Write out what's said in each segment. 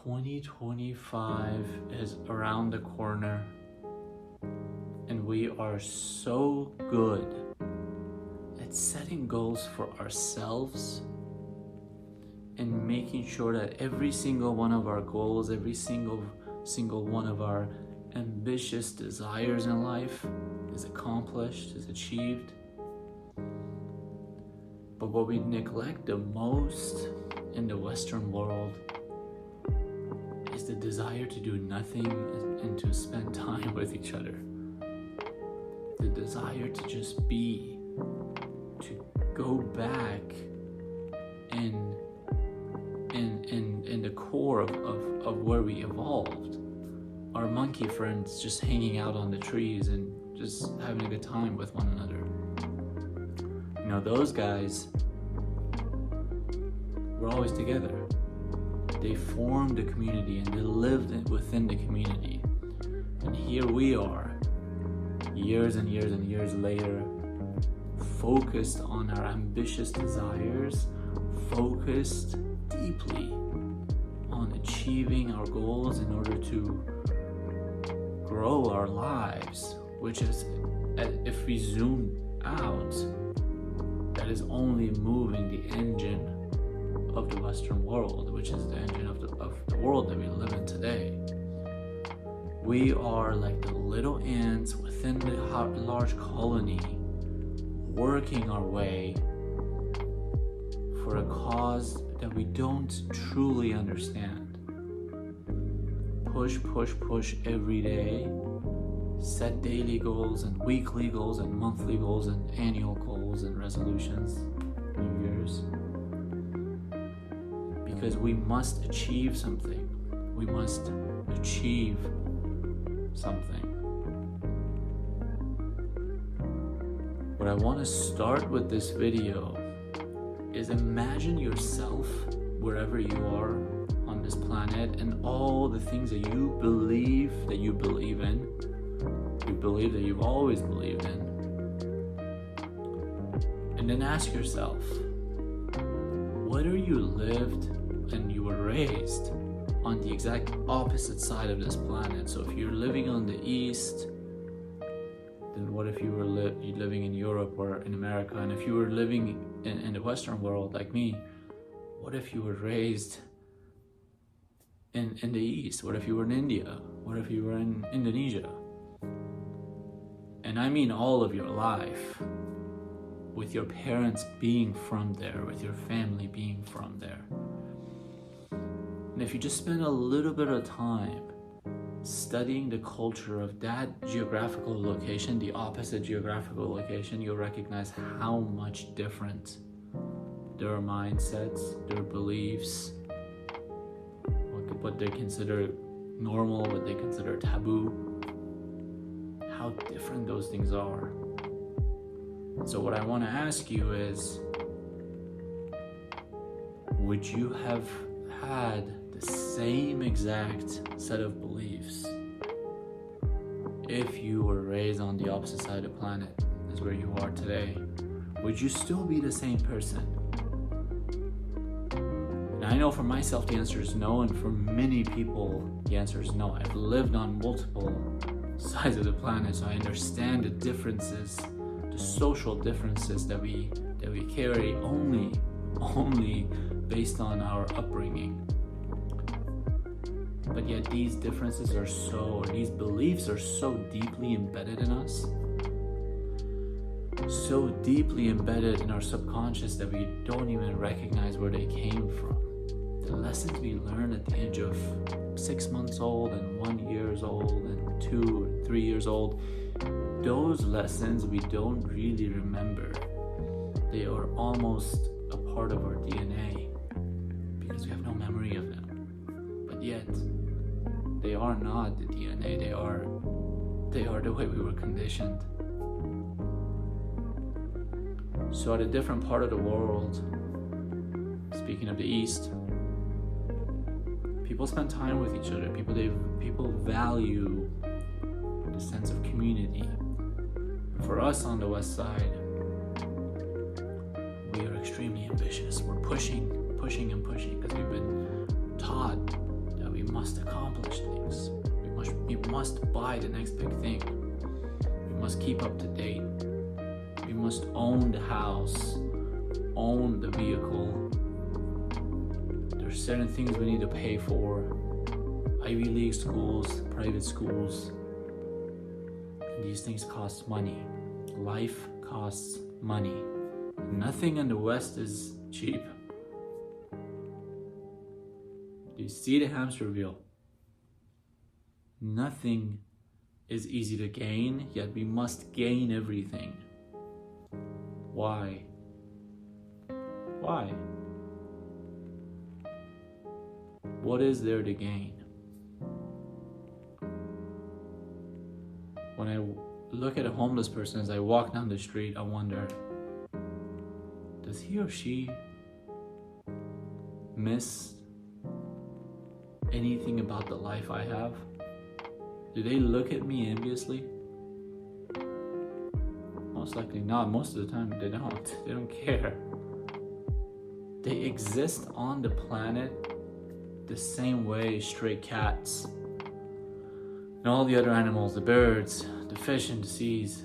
2025 is around the corner, and we are so good at setting goals for ourselves and making sure that every single one of our goals, every single one of our ambitious desires in life is accomplished, is achieved. But what we neglect the most in the Western world is the desire to do nothing and to spend time with each other. The desire to just be, to go back in the core of where we evolved. Our monkey friends just hanging out on the trees and just having a good time with one another. You know, those guys were always together. They formed a community and they lived within the community. And here we are, years and years and years later, focused on our ambitious desires, focused deeply on achieving our goals in order to grow our lives, which is, if we zoom out, that is only moving the engine of the Western world, which is the engine of the world that we live in today. We are like the little ants within the large colony, working our way for a cause that we don't truly understand. Push every day. Set daily goals and weekly goals and monthly goals and annual goals and resolutions, New Year's. Because we must achieve something. We must achieve something. What I want to start with this video is imagine yourself wherever you are on this planet and all the things that you believe in, you believe that you've always believed in. And then ask yourself, whether you lived and you were raised on the exact opposite side of this planet. So if you're living on the east, then what if you were living in Europe or in America? And if you were living in the Western world like me, what if you were raised in the east? What if you were in India? What if you were in Indonesia? And I mean all of your life, with your parents being from there, with your family being from there. And if you just spend a little bit of time studying the culture of that geographical location, the opposite geographical location, you'll recognize how much different their mindsets, their beliefs, what they consider normal, what they consider taboo, how different those things are. So what I want to ask you is, would you have had the same exact set of beliefs if you were raised on the opposite side of the planet as where you are today? Would you still be the same person? And I know for myself the answer is no, and for many people the answer is no. I've lived on multiple sides of the planet, so I understand the differences, the social differences that we carry only based on our upbringing. But yet these differences these beliefs are so deeply embedded in us, so deeply embedded in our subconscious that we don't even recognize where they came from. The lessons we learned at the age of 6 months old and 1 year old and 2 or 3 years old, those lessons we don't really remember. They are almost a part of our DNA because we have no memory of them. But yet, they are not the DNA, they are the way we were conditioned. So at a different part of the world, speaking of the East, people spend time with each other. People value the sense of community. For us on the West Side, we are extremely ambitious. We're pushing because we've been taught that we must accomplish things. We must buy the next big thing. We must keep up to date. We must own the house, own the vehicle. There's certain things we need to pay for. Ivy League schools, private schools. And these things cost money. Life costs money. Nothing in the West is cheap. Do you see the hamster wheel? Nothing is easy to gain, yet we must gain everything. Why? Why? What is there to gain? When I look at a homeless person as I walk down the street, I wonder, does he or she miss anything about the life I have? Do they look at me enviously? Most likely not. Most of the time they don't. They don't care. They exist on the planet the same way stray cats and all the other animals, the birds, the fish in the seas,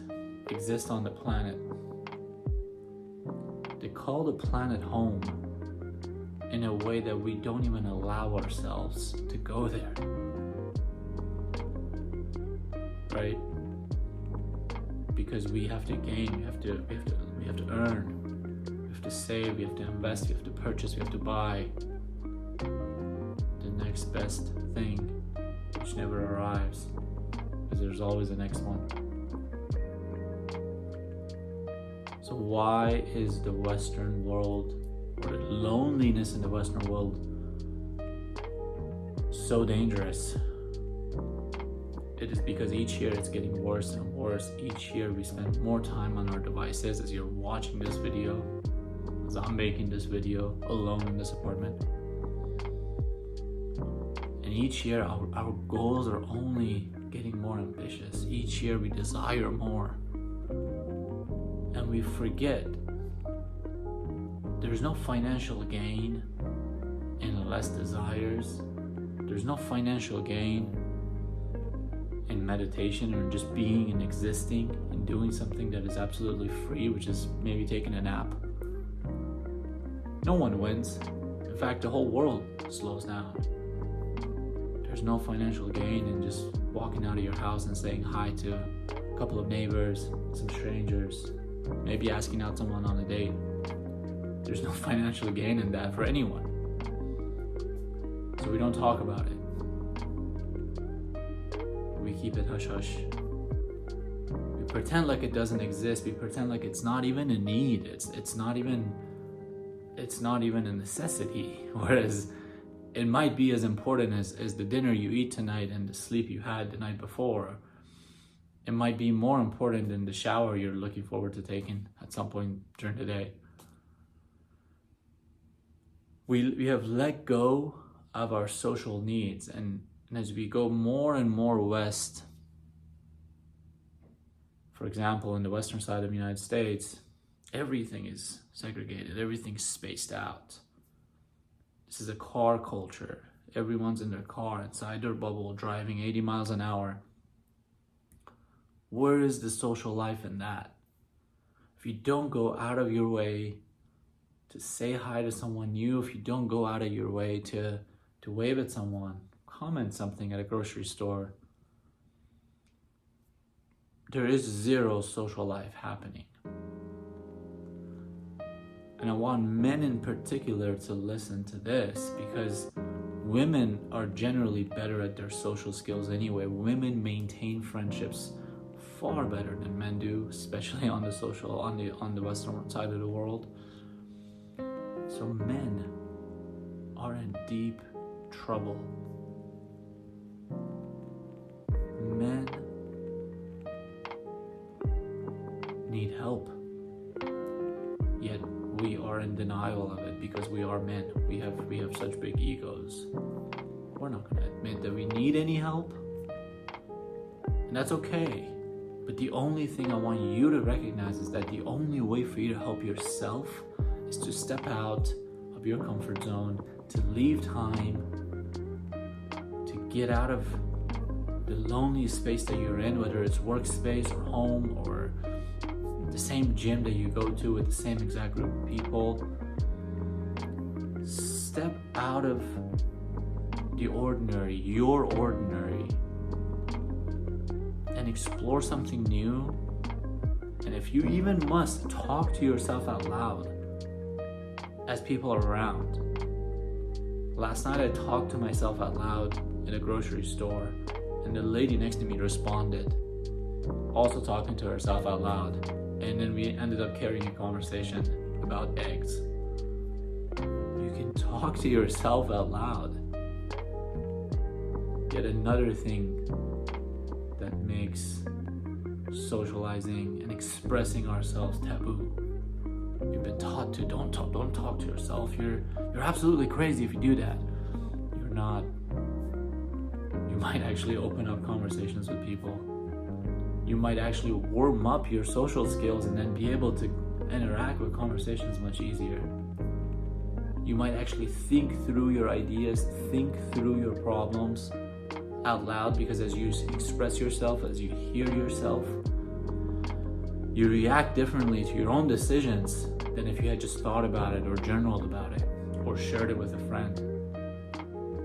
exist on the planet. They call the planet home in a way that we don't even allow ourselves to go there. Right? Because we have to gain, we have to earn, we have to save, we have to invest, we have to purchase, we have to buy the next best thing, which never arrives, because there's always the next one. So why is the Western world, or the loneliness in the Western world, so dangerous? It is because each year it's getting worse and worse. Each year we spend more time on our devices. As you're watching this video, as I'm making this video alone in this apartment. And each year our goals are only getting more ambitious. Each year we desire more. And we forget there's no financial gain in less desires. There's no financial gain in meditation or just being and existing and doing something that is absolutely free, which is maybe taking a nap. No one wins. In fact, the whole world slows down. There's no financial gain in just walking out of your house and saying hi to a couple of neighbors, some strangers, maybe asking out someone on a date. There's no financial gain in that for anyone. So we don't talk about it. We keep it hush-hush. We pretend like it doesn't exist. We pretend like it's not even a need. It's not even a necessity. Whereas it might be as important as the dinner you eat tonight and the sleep you had the night before. It might be more important than the shower you're looking forward to taking at some point during the day. We have let go of our social needs, and as we go more and more west, for example, in the western side of the United States, everything is segregated, everything's spaced out. This is a car culture. Everyone's in their car, inside their bubble, driving 80 miles an hour. Where is the social life in that? If you don't go out of your way to say hi to someone new, if you don't go out of your way to wave at someone, comment something at a grocery store, there is zero social life happening. And I want men in particular to listen to this, because women are generally better at their social skills anyway. Women maintain friendships far better than men do, especially on the western side of the world. So men are in deep trouble. Men need help. Yet we are in denial of it because we are men. We have such big egos. We're not going to admit that we need any help. And that's okay. But the only thing I want you to recognize is that the only way for you to help yourself is to step out of your comfort zone, to leave time, to get out of the lonely space that you're in, whether it's workspace or home or the same gym that you go to with the same exact group of people. Step out of the ordinary, your ordinary, and explore something new. And if you even must, talk to yourself out loud as people are around. Last night I talked to myself out loud in a grocery store, and the lady next to me responded, also talking to herself out loud. And then we ended up carrying a conversation about eggs. You can talk to yourself out loud. Yet another thing that makes socializing and expressing ourselves taboo. We've been taught to don't talk to yourself. You're absolutely crazy if you do that. You're not. You might actually open up conversations with people. You might actually warm up your social skills and then be able to interact with conversations much easier. You might actually think through your ideas, think through your problems out loud, because as you express yourself, as you hear yourself, you react differently to your own decisions than if you had just thought about it or journaled about it or shared it with a friend.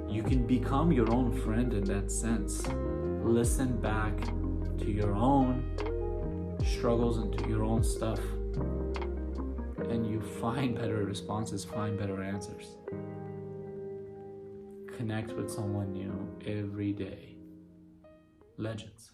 You can become your own friend in that sense. Listen back to your own struggles and to your own stuff, and you find better responses, find better answers. Connect with someone new every day. Legends.